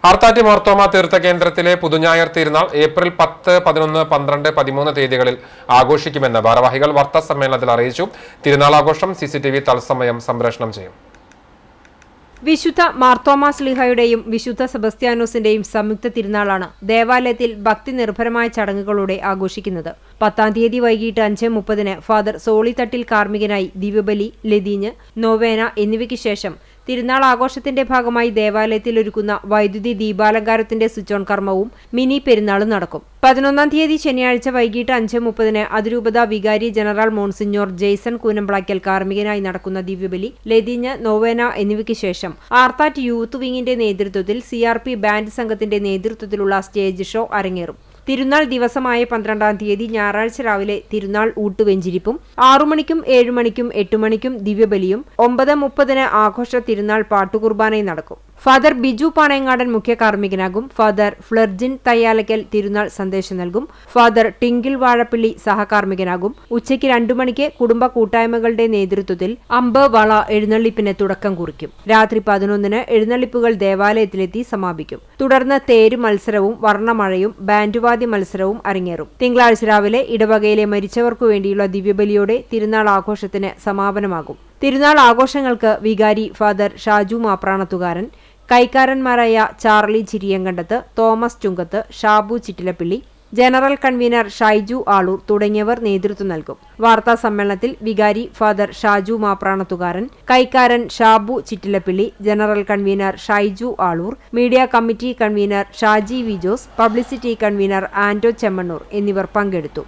ആർത്താറ്റ് മാർത്തോമ തീർത്ഥ കേന്ദ്രത്തിലെ പുതുഞായർ തിരുനാൾ ഏപ്രിൽ 10, 11, 12, 13 തീയതികളിൽ ആഘോഷിക്കുമെന്ന് ഭാരവാഹികൾ വാർത്താ സമ്മേളനത്തിൽ അറിയിച്ചു. തിരുനാൾ ആഘോഷം CCTV തത്സമയം സംപ്രേഷണം ചെയ്യും. വിശുദ്ധ മാർത്തോമാ ശ്ലീഹായുടെയും വിശുദ്ധ സെബസ്ത്യാനോസിന്റെയും സംയുക്ത തിരുനാളാണ് ദേവാലയത്തിൽ ഭക്തി നിർഭരമായ ചടങ്ങുകളോടെ ആഘോഷിക്കുന്നത്. 10-ാം തീയതി വൈകിട്ട് 5:30 ഫാദർ സോളിത്തട്ടിൽ കാർമ്മികനായി ദിവ്യബലി, ലതീഞ്ഞ്, നോവേന എന്നിവയ്ക്ക് ശേഷം തിരുനാൾ ആഘോഷത്തിന്റെ ഭാഗമായി ദേവാലയത്തിൽ ഒരുക്കുന്ന വൈദ്യുതി ദീപാലങ്കാരത്തിന്റെ സ്വിച്ച് ഓൺ കർമ്മവും മിനി പെരുന്നാളും നടക്കും. 11-ാം തീയതി ശനിയാഴ്ച വൈകിട്ട് 5:30 അതിരൂപത വികാരി ജനറൽ മോൺസിഞ്ഞോർ ജെയ്സൺ കൂനമ്പ്ളാക്കൽ കാർമ്മികനായി നടക്കുന്ന ദിവ്യബലി, ലതീഞ്ഞ്, നോവേന എന്നിവയ്ക്ക് ശേഷം ആർത്താറ്റ് യൂത്ത് വിങ്ങിന്റെ നേതൃത്വത്തിൽ CRP ബാൻഡ് സംഘത്തിന്റെ നേതൃത്വത്തിലുള്ള സ്റ്റേജ് ഷോ അരങ്ങേറും. തിരുനാൾ ദിവസമായ 12-ാം തീയതി ഞായറാഴ്ച രാവിലെ തിരുനാൾ ഊട്ടുവെഞ്ചിരിപ്പും 6 മണിക്കും 7 മണിക്കും 8 മണിക്കും ദിവ്യബലിയും 9:30 ആഘോഷ തിരുനാൾ പാട്ടുകുർബാനയും നടക്കും. ഫാദർ ബിജു പാണയങ്ങാടൻ മുഖ്യ കാർമ്മികനാകും. ഫാദർ ഫ്ലർജിൻ തയ്യാലക്കൽ തിരുനാൾ സന്ദേശം നൽകും. ഫാദർ ടിങ്കിൾ വാഴപ്പള്ളി സഹകാർമ്മികനാകും. ഉച്ചയ്ക്ക് 2 മണിക്ക് കുടുംബ കൂട്ടായ്മകളുടെ നേതൃത്വത്തിൽ അമ്പ് വള എഴുന്നള്ളിപ്പിന് തുടക്കം കുറിക്കും. രാത്രി 11-ന് എഴുന്നള്ളിപ്പുകൾ ദേവാലയത്തിലെത്തി സമാപിക്കും. തുടർന്ന് തേര് മത്സരവും വർണ്ണമഴയും ബാൻഡുവാദ്യ മത്സരവും അരങ്ങേറും. തിങ്കളാഴ്ച രാവിലെ ഇടവകയിലെ മരിച്ചവർക്കു വേണ്ടിയുള്ള ദിവ്യബലിയോടെ തിരുനാൾ ആഘോഷത്തിന് സമാപനമാകും. തിരുനാൾ ആഘോഷങ്ങൾക്ക് വികാരി ഫാദർ ഷാജു മാപ്രാണത്തുകാരൻ, കൈക്കാരന്മാരായ Charlie Chiriyankandath, Thomas Chungath, Shabu Chittilappilly, general convener Shaiju Aloor തുടങ്ങിയവർ നേതൃത്വം നൽകും. വാർത്താ സമ്മേളനത്തിൽ വികാരി ഫാദർ ഷാജു മാപ്രാണത്തുകാരൻ, കൈക്കാരൻ Shabu Chittilappilly, general convener Shaiju Aloor, media committee convener Shaji V Jose, publicity convener Anto Chemmannur എന്നിവർ പങ്കെടുത്തു.